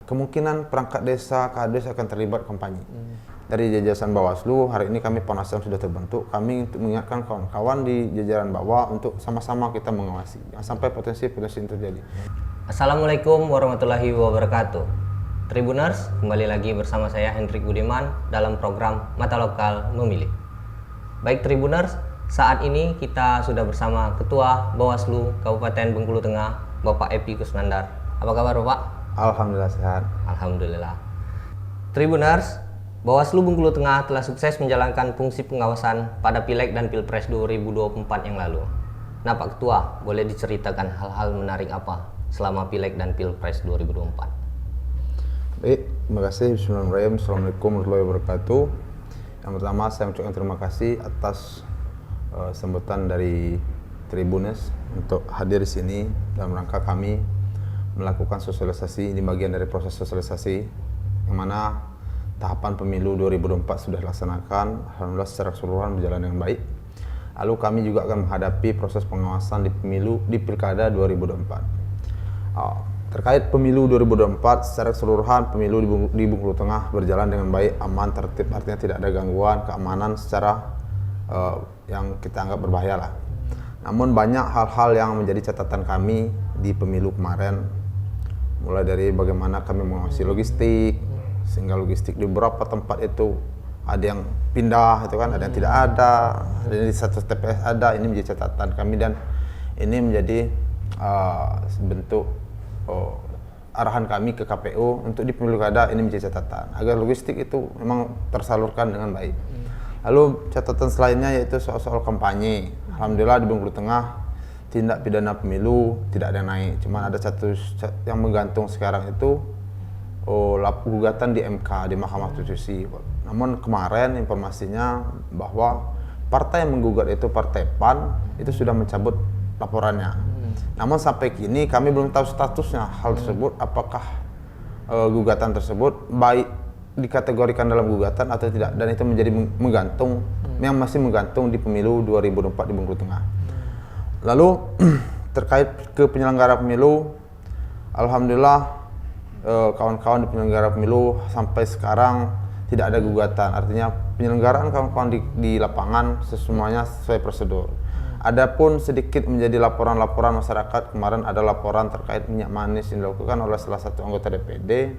kemungkinan perangkat desa, kades akan terlibat kampanye. Dari jajaran Bawaslu, hari ini kami Ponasam sudah terbentuk. Kami untuk mengingatkan kawan-kawan di jajaran bawah untuk sama-sama kita mengawasi. Jangan sampai potensi-potensi ini terjadi. Assalamualaikum warahmatullahi wabarakatuh. Tribuners, kembali lagi bersama saya Hendrik Budiman dalam program Mata Lokal Memilih. Baik Tribuners, saat ini kita sudah bersama Ketua Bawaslu Kabupaten Bengkulu Tengah, Bapak Epi Kusnandar. Apa kabar Bapak? Alhamdulillah sehat. Alhamdulillah. Tribuners, Bawaslu Bengkulu Tengah telah sukses menjalankan fungsi pengawasan pada Pileg dan Pilpres 2024 yang lalu. Nah Pak Ketua, boleh diceritakan hal-hal menarik apa selama Pileg dan Pilpres 2024? Baik, terima kasih. Bismillahirrahmanirrahim. Assalamualaikum warahmatullahi wabarakatuh. Yang pertama saya mengucapkan terima kasih atas sambutan dari Tribuners untuk hadir di sini dalam rangka kami melakukan sosialisasi. Ini bagian dari proses sosialisasi yang mana tahapan pemilu 2024 sudah dilaksanakan, alhamdulillah secara keseluruhan berjalan dengan baik. Lalu kami juga akan menghadapi proses pengawasan di pemilu di Pilkada 2024. Terkait pemilu 2024 secara keseluruhan pemilu di Bengkulu Tengah berjalan dengan baik, aman, tertib, artinya tidak ada gangguan keamanan secara yang kita anggap berbahaya lah. Namun banyak hal-hal yang menjadi catatan kami di pemilu kemarin, mulai dari bagaimana kami mengawasi logistik, sehingga logistik di beberapa tempat itu ada yang pindah itu kan, ada yang tidak ada di satu TPS ada. Ini menjadi catatan kami dan ini menjadi bentuk arahan kami ke KPU untuk di pemilu kada ini menjadi catatan agar logistik itu memang tersalurkan dengan baik. Lalu catatan selainnya yaitu soal kampanye. Alhamdulillah di Bengkulu Tengah tindak pidana pemilu tidak ada yang naik, cuma ada satu yang menggantung sekarang itu gugatan di MK, di Mahkamah Konstitusi. Namun kemarin informasinya bahwa partai yang menggugat itu Partai PAN itu sudah mencabut laporannya. Namun sampai kini kami belum tahu statusnya hal tersebut, apakah gugatan tersebut baik dikategorikan dalam gugatan atau tidak, dan itu menjadi menggantung, yang masih menggantung di pemilu 2024 di Bengkulu Tengah. Lalu terkait ke penyelenggara pemilu, alhamdulillah kawan-kawan di penyelenggara pemilu sampai sekarang tidak ada gugatan, artinya penyelenggaraan kawan-kawan di lapangan semuanya sesuai prosedur. Adapun sedikit menjadi laporan-laporan masyarakat, kemarin ada laporan terkait minyak manis yang dilakukan oleh salah satu anggota DPD,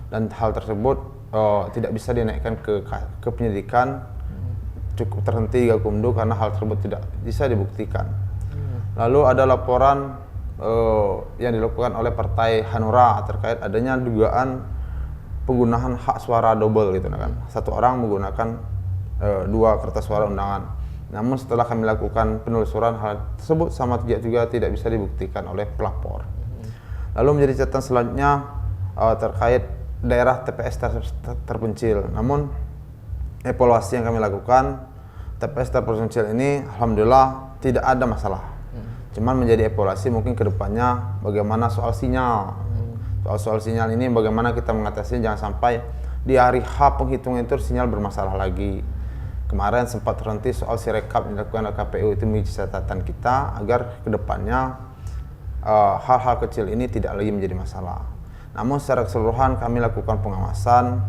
dan hal tersebut tidak bisa dinaikkan ke penyidikan, cukup terhenti Gakumdu karena hal tersebut tidak bisa dibuktikan. Lalu ada laporan yang dilakukan oleh Partai Hanura terkait adanya dugaan penggunaan hak suara double gitu kan. Satu orang menggunakan dua kertas suara undangan. Namun setelah kami lakukan penelusuran, hal tersebut sama juga tidak bisa dibuktikan oleh pelapor. Lalu menjadi catatan selanjutnya terkait daerah TPS terpencil. Namun evaluasi yang kami lakukan, TPS terpencil ini alhamdulillah tidak ada masalah. Cuman menjadi evaluasi mungkin ke depannya bagaimana soal sinyal. Soal sinyal ini bagaimana kita mengatasi, jangan sampai di hari H penghitungan itu sinyal bermasalah lagi. Kemarin sempat terhenti soal sirekap yang dilakukan oleh KPU, itu menjadi catatan kita agar ke depannya hal-hal kecil ini tidak lagi menjadi masalah. Namun secara keseluruhan kami lakukan pengawasan,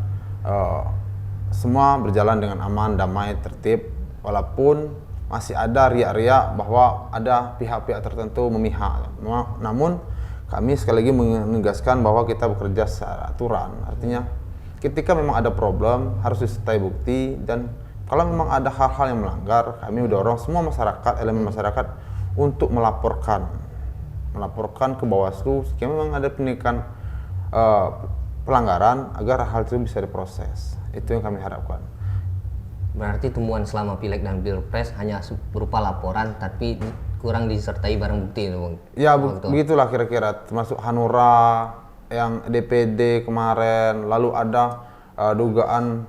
semua berjalan dengan aman, damai, tertib, walaupun masih ada riak-riak bahwa ada pihak-pihak tertentu memihak. Namun kami sekali lagi menegaskan bahwa kita bekerja secara aturan. Artinya ketika memang ada problem harus disertai bukti, dan kalau memang ada hal-hal yang melanggar, kami mendorong semua masyarakat, elemen masyarakat untuk melaporkan ke Bawaslu jika memang ada penindakan pelanggaran agar hal itu bisa diproses. Itu yang kami harapkan. Berarti temuan selama Pileg dan Pilpres hanya berupa laporan tapi kurang disertai barang bukti, Bang? Ya, begitulah kira-kira, termasuk Hanura yang DPD kemarin, lalu ada dugaan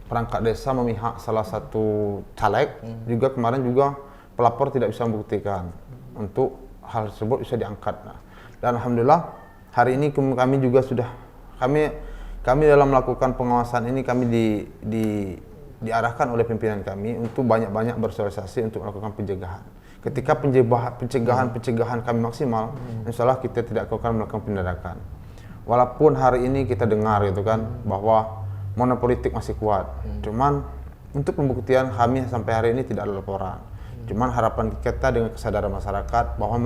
perangkat desa memihak salah satu caleg, juga kemarin juga pelapor tidak bisa membuktikan untuk hal tersebut bisa diangkat. Dan alhamdulillah hari ini kami juga sudah kami dalam melakukan pengawasan ini kami diarahkan oleh pimpinan kami untuk banyak-banyak bersosialisasi untuk melakukan pencegahan. Ketika pencegahan kami maksimal, insya Allah kita tidak akan melakukan penindakan. Walaupun hari ini kita dengar gitu kan bahwa monopolitik masih kuat, cuman untuk pembuktian kami sampai hari ini tidak ada laporan. Cuman harapan kita dengan kesadaran masyarakat bahwa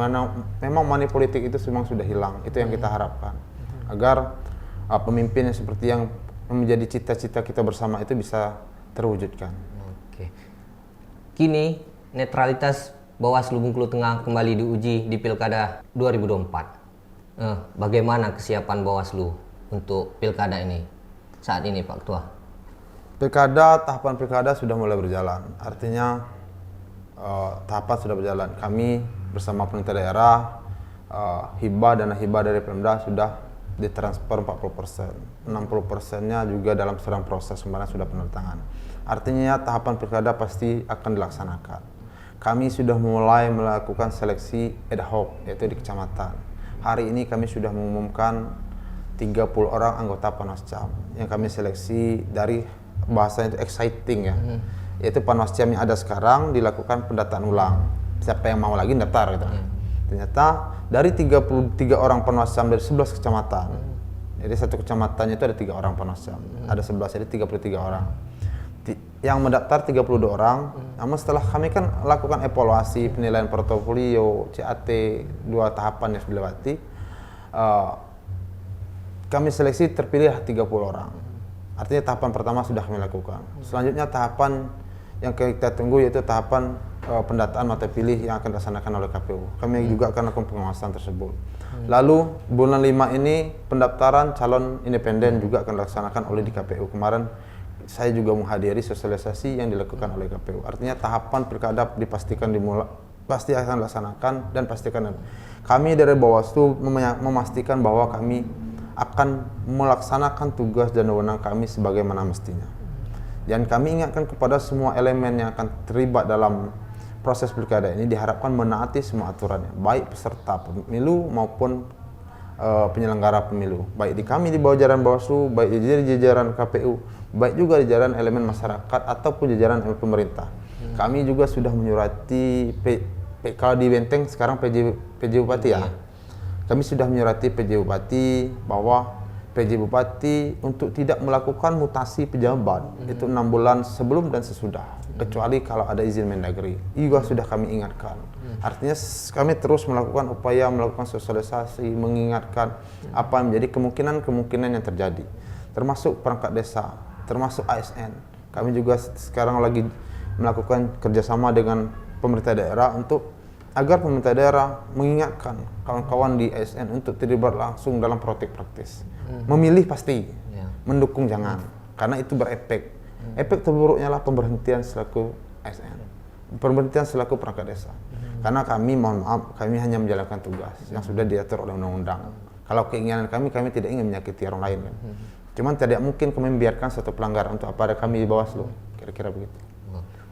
memang money politik itu memang sudah hilang. Itu yang kita harapkan agar pemimpin yang seperti yang menjadi cita-cita kita bersama itu bisa terwujudkan. Oke. Kini netralitas Bawaslu Bengkulu Tengah kembali diuji di Pilkada 2024. Bagaimana kesiapan Bawaslu untuk Pilkada ini saat ini, Pak Ketua? Tahapan pilkada sudah mulai berjalan. Artinya tahapan sudah berjalan. Kami bersama pemerintah daerah, dana hibah dari Pemda sudah ditransfer 40%. 60%-nya juga dalam sedang proses, kemarin sudah penertangan. Artinya tahapan pilkada pasti akan dilaksanakan. Kami sudah mulai melakukan seleksi ad hoc, yaitu di kecamatan. Hari ini kami sudah mengumumkan 30 orang anggota Panwascam yang kami seleksi dari bahasa itu exciting ya. Yaitu Panwascam yang ada sekarang dilakukan pendataan ulang. Siapa yang mau lagi daftar gitu. Ternyata dari 33 orang Panwascam dari 11 kecamatan. Jadi satu kecamatannya itu ada 3 orang Panwascam. Ada 11, jadi 33 orang. Yang mendaftar 32 orang. Namun setelah kami kan lakukan evaluasi, penilaian portofolio, CAT, 2 tahapan yang sudah dilewati. Kami seleksi terpilih 30 orang. Artinya tahapan pertama sudah kami lakukan. Selanjutnya tahapan yang kita tunggu yaitu tahapan pendataan mata pilih yang akan dilaksanakan oleh KPU. Kami juga akan lakukan pengawasan tersebut. Lalu bulan 5 ini pendaftaran calon independen juga akan dilaksanakan oleh di KPU. Kemarin saya juga menghadiri sosialisasi yang dilakukan oleh KPU. Artinya tahapan pilkada dipastikan pasti akan dilaksanakan dan pastikan. Kami dari Bawaslu memastikan bahwa kami akan melaksanakan tugas dan wewenang kami sebagaimana mestinya. Dan kami ingatkan kepada semua elemen yang akan terlibat dalam proses pilkada ini diharapkan menaati semua aturannya, baik peserta pemilu maupun penyelenggara pemilu. Baik di kami di bawah jajaran Bawaslu, baik di jajaran KPU, baik juga di jajaran elemen masyarakat ataupun jajaran pemerintah. Kami juga sudah menyurati kalau di Benteng sekarang PJ Bupati ya. Kami sudah menyurati PJ Bupati bahwa PJ Bupati untuk tidak melakukan mutasi pejabat itu 6 bulan sebelum dan sesudah, kecuali kalau ada izin Mendagri. Juga sudah kami ingatkan. Artinya kami terus melakukan upaya melakukan sosialisasi, mengingatkan apa yang menjadi kemungkinan yang terjadi, termasuk perangkat desa, termasuk ASN. Kami juga sekarang lagi melakukan kerjasama dengan pemerintah daerah agar pemerintah daerah mengingatkan kawan-kawan di ASN untuk terlibat langsung dalam praktis. Memilih pasti, mendukung jangan, karena itu berefek. Efek terburuknya lah pemberhentian selaku ASN, pemberhentian selaku perangkat desa. Karena kami, mohon maaf, kami hanya menjalankan tugas yang sudah diatur oleh undang-undang. Kalau keinginan kami tidak ingin menyakiti orang lain kan. Cuman tidak mungkin kami membiarkan satu pelanggaran untuk apa ada kami di Bawaslu, kira-kira begitu.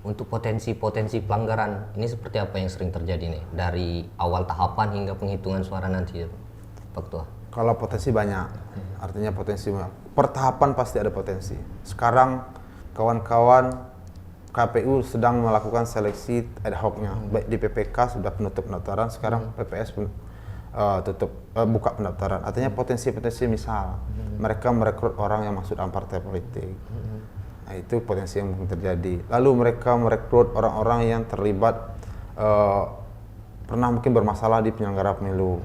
Untuk potensi pelanggaran ini seperti apa yang sering terjadi nih dari awal tahapan hingga penghitungan suara nanti, Pak Ketua? Kalau potensi banyak, artinya potensi per tahapan pasti ada potensi. Sekarang kawan-kawan KPU sedang melakukan seleksi ad hoc-nya, baik di PPK sudah penutup pendaftaran, sekarang PPS pun buka pendaftaran. Artinya potensi-potensi misal mereka merekrut orang yang masuk dalam partai politik. Nah, itu potensi yang mungkin terjadi. Lalu mereka merekrut orang-orang yang terlibat pernah mungkin bermasalah di penyelenggara pemilu.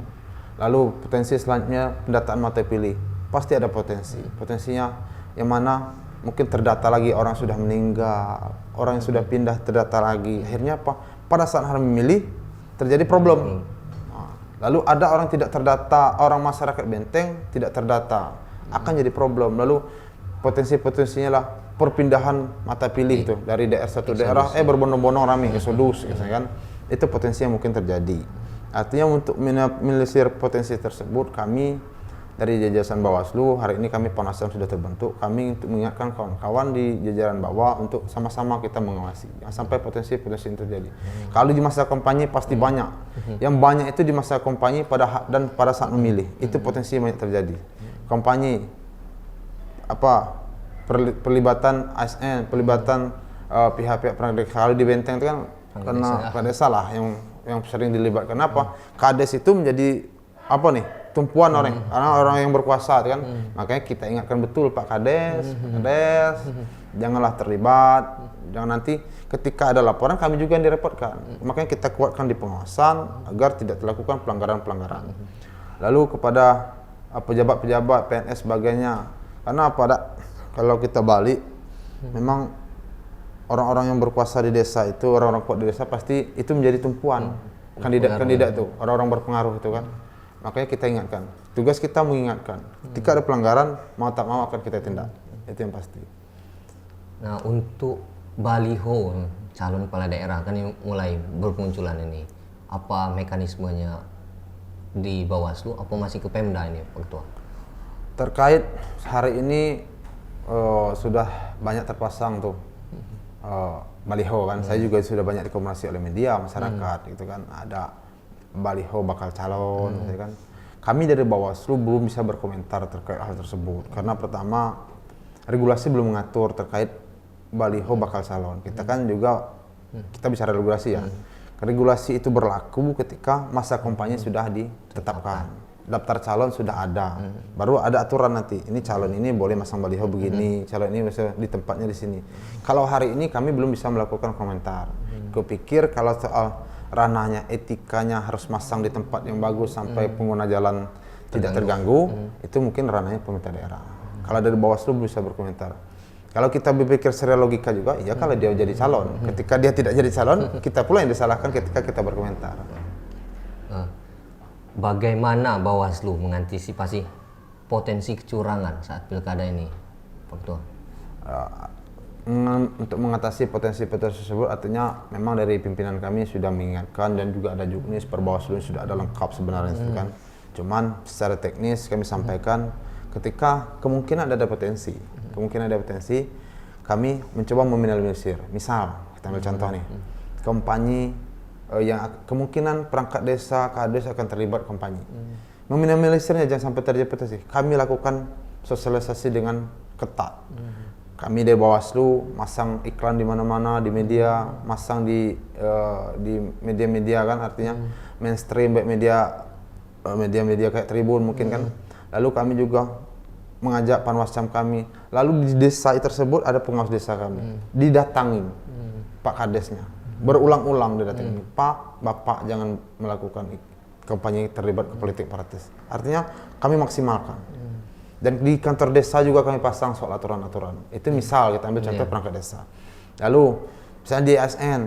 Lalu potensi selanjutnya pendataan mata pilih. Pasti ada potensinya yang mana mungkin terdata lagi orang sudah meninggal, orang yang sudah pindah terdata lagi. Akhirnya apa? Pada saat hari memilih terjadi problem. Lalu ada orang tidak terdata, orang masyarakat Benteng tidak terdata, akan jadi problem. Lalu potensinya lah perpindahan mata pilih itu dari daerah satu daerah berbondong-bondong ramai eksodus kan. Itu potensi yang mungkin terjadi. Artinya untuk minimalisir potensi tersebut, kami dari jajaran Bawaslu hari ini kami Panwascam sudah terbentuk. Kami untuk mengingatkan kawan-kawan di jajaran bawah untuk sama-sama kita mengawasi jangan sampai potensi-potensi yang terjadi. Kalau di masa kampanye pasti banyak. Yang banyak itu di masa kampanye pada saat memilih. Itu potensi banyak terjadi. Kampanye pelibatan ASN, pelibatan pihak-pihak perangkat desa. Kalau di Benteng itu kan karena perangkat desa lah yang sering dilibatkan. Kenapa? Kades itu menjadi apa nih tumpuan orang yang berkuasa kan. Makanya kita ingatkan betul Pak Kades, janganlah terlibat, jangan nanti ketika ada laporan kami juga yang direpotkan. Makanya kita kuatkan di pengawasan agar tidak dilakukan pelanggaran-pelanggaran. Lalu kepada pejabat-pejabat PNS sebagainya, karena kalau kita balik memang orang-orang yang berkuasa di desa itu, orang-orang kuat di desa pasti itu menjadi tumpuan kandidat-kandidat itu, orang-orang berpengaruh itu kan. Makanya kita ingatkan, tugas kita mengingatkan. Ketika ada pelanggaran, mau tak mau akan kita tindak. Itu yang pasti. Nah, untuk baliho calon kepala daerah kan ini mulai bermunculan ini. Apa mekanismenya di Bawaslu? Apa masih ke Pemda ini, Pak Ketua? Terkait hari ini sudah banyak terpasang tuh baliho kan. Saya juga sudah banyak dikomasi oleh media masyarakat gitu kan. Ada baliho bakal calon gitu kan. Kami dari Bawaslu belum bisa berkomentar terkait hal tersebut karena pertama regulasi belum mengatur terkait baliho bakal calon. Kita kan juga kita bicara regulasi ya. Regulasi itu berlaku ketika masa kampanye sudah ditetapkan. Daftar calon sudah ada, baru ada aturan nanti. Ini calon ini boleh masang baliho begini, calon ini bisa di tempatnya di sini. Kalau hari ini kami belum bisa melakukan komentar. Kupikir kalau soal ranahnya etikanya harus masang di tempat yang bagus sampai pengguna jalan tidak terganggu, itu mungkin ranahnya pemerintah daerah. Kalau dari Bawaslu belum bisa berkomentar. Kalau kita berpikir secara logika juga, iya kalau dia jadi calon. Ketika dia tidak jadi calon, kita pula yang disalahkan ketika kita berkomentar. Bagaimana Bawaslu mengantisipasi potensi kecurangan saat pilkada ini, Pak Ketua? Untuk mengatasi potensi-potensi tersebut, artinya memang dari pimpinan kami sudah mengingatkan dan juga ada juknis per Bawaslu sudah ada lengkap sebenarnya itu kan. Cuman secara teknis kami sampaikan ketika kemungkinan ada potensi, kami mencoba meminimalisir. Misal kita ambil contoh nih, kampanye yang kemungkinan perangkat desa, kades akan terlibat kampanye. Meminimalisirnya jangan sampai terjadi potensi. Kami lakukan sosialisasi dengan ketat. Kami dari Bawaslu masang iklan di mana-mana, di media, masang di media-media kan, artinya mainstream, baik media kayak Tribun mungkin kan. Lalu kami juga mengajak panwascam kami. Lalu di desa tersebut ada pengawas desa kami, didatangi Pak Kadesnya, berulang-ulang didatangi, Pak, Bapak jangan melakukan kampanye terlibat ke politik praktis. Artinya kami maksimalkan. Dan di kantor desa juga kami pasang soal aturan-aturan. Itu misal kita ambil contoh perangkat desa. Lalu misalnya di ASN,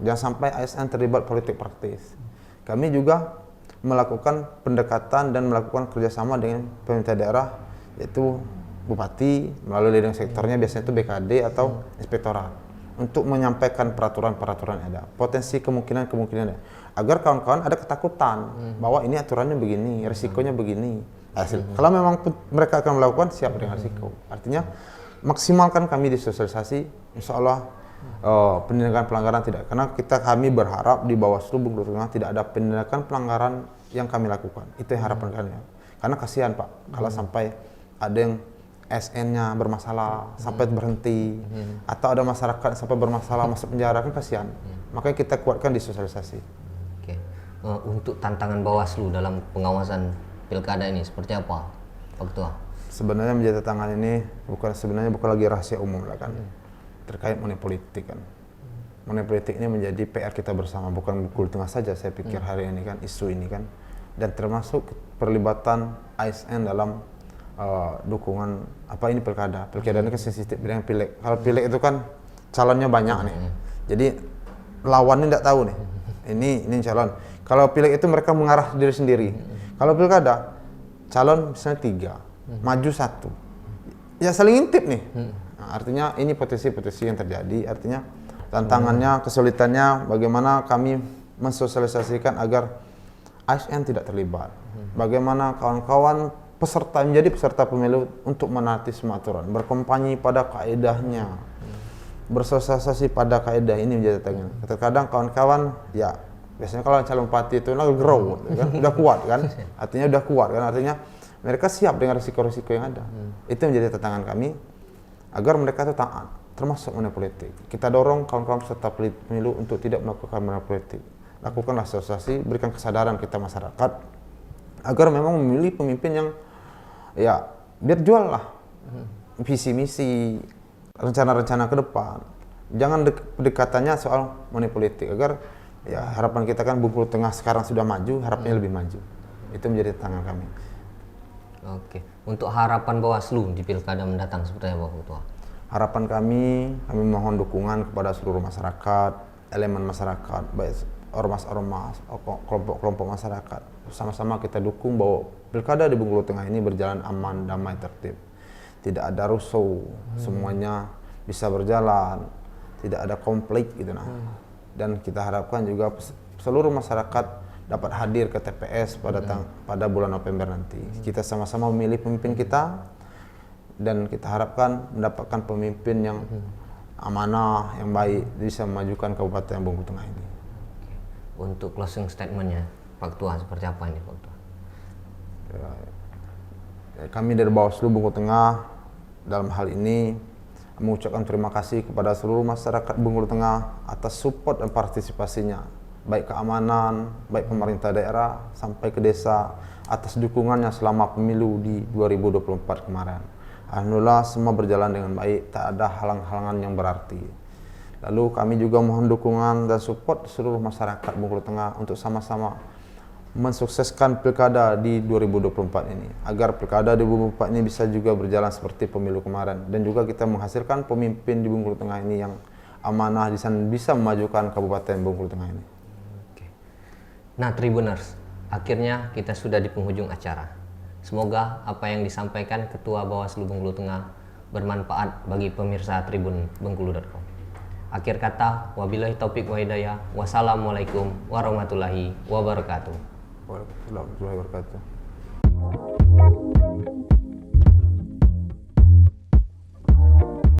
jangan sampai ASN terlibat politik praktis. Kami juga melakukan pendekatan dan melakukan kerjasama dengan pemerintah daerah, yaitu bupati melalui leading sektornya, biasanya itu BKD atau inspektorat, untuk menyampaikan peraturan-peraturan yang ada, potensi kemungkinan ada, agar kawan-kawan ada ketakutan bahwa ini aturannya begini, risikonya begini. Kalau memang mereka akan melakukan, siap dengan risiko. Artinya maksimalkan kami di sosialisasi, insya Allah penindakan pelanggaran tidak. Karena kami berharap di Bawaslu Bengkulu Tengah tidak ada penindakan pelanggaran yang kami lakukan. Itu yang harapan kami. Karena kasihan Pak, kalau sampai ada yang SN-nya bermasalah sampai berhenti, atau ada masyarakat sampai bermasalah masuk penjara, kan kasihan. Makanya kita kuatkan di sosialisasi. Oke. Untuk tantangan Bawaslu dalam pengawasan pilkada ini seperti apa, Pak Ketua? Sebenarnya menjadi tantangan ini bukan lagi rahasia umum lah kan, terkait money politik kan. Money politik ini menjadi PR kita bersama, bukan Bengkulu Tengah saja. Saya pikir hari ini kan isu ini kan, dan termasuk perlibatan ASN dalam dukungan ini pilkada. Pilkada ini kan sensitif dengan pileg. Kalau pileg itu kan calonnya banyak nih, jadi lawannya tidak tahu nih. Ini calon. Kalau pileg itu mereka mengarah diri sendiri. Kalau pilkada, calon misalnya 3, maju 1, ya saling intip nih. Nah, artinya ini potensi-potensi yang terjadi. Artinya tantangannya, kesulitannya, bagaimana kami mensosialisasikan agar ASN tidak terlibat. Bagaimana kawan-kawan menjadi peserta pemilu untuk menaati semua aturan, berkampanye pada kaedahnya, bersosialisasi pada kaedah, ini menjadi tantangan. Terkadang kawan-kawan ya biasanya kalau calon bupati itu grow kan, udah kuat kan, artinya mereka siap dengan risiko-risiko yang ada. Itu menjadi tantangan kami agar mereka itu taat, termasuk money politik. Kita dorong kawan-kawan peserta pemilu untuk tidak melakukan money politik. Lakukanlah sosialisasi, berikan kesadaran kita masyarakat agar memang memilih pemimpin yang ya biar jual lah visi misi rencana-rencana ke depan. Jangan pendekatannya soal money politik, agar ya harapan kita kan Bengkulu Tengah sekarang sudah maju, harapannya lebih maju. Itu menjadi tantangan kami. Oke, untuk harapan Bawaslu di pilkada mendatang seperti apa, Pak Ketua? Harapan kami mohon dukungan kepada seluruh masyarakat, elemen masyarakat, baik ormas-ormas, kelompok-kelompok masyarakat. Sama-sama kita dukung bahwa pilkada di Bengkulu Tengah ini berjalan aman, damai, tertib. Tidak ada rusuh, semuanya bisa berjalan, tidak ada konflik gitu nah. Dan kita harapkan juga seluruh masyarakat dapat hadir ke TPS pada bulan November nanti. Kita sama-sama memilih pemimpin kita, dan kita harapkan mendapatkan pemimpin yang amanah, yang baik, bisa memajukan Kabupaten Bengkulu Tengah ini. Untuk closing statementnya Pak Ketua seperti apa ini, Pak Ketua? Kami dari Bawaslu Bengkulu Tengah dalam hal ini mengucapkan terima kasih kepada seluruh masyarakat Bengkulu Tengah atas support dan partisipasinya, baik keamanan, baik pemerintah daerah sampai ke desa, atas dukungannya selama pemilu di 2024 kemarin. Alhamdulillah semua berjalan dengan baik, tak ada halang-halangan yang berarti. Lalu kami juga mohon dukungan dan support seluruh masyarakat Bengkulu Tengah untuk sama-sama mensukseskan pilkada di 2024 ini, agar pilkada di 2024 ini bisa juga berjalan seperti pemilu kemarin, dan juga kita menghasilkan pemimpin di Bengkulu Tengah ini yang amanah dan bisa memajukan Kabupaten Bengkulu Tengah ini. Nah, Tribuners, akhirnya kita sudah di penghujung acara. Semoga apa yang disampaikan Ketua Bawaslu Bengkulu Tengah bermanfaat bagi pemirsa Tribun Bengkulu.com. Akhir kata, wabillahi taufik wa hidayah. Wassalamualaikum warahmatullahi wabarakatuh. Warahmatullahi wabarakatuh.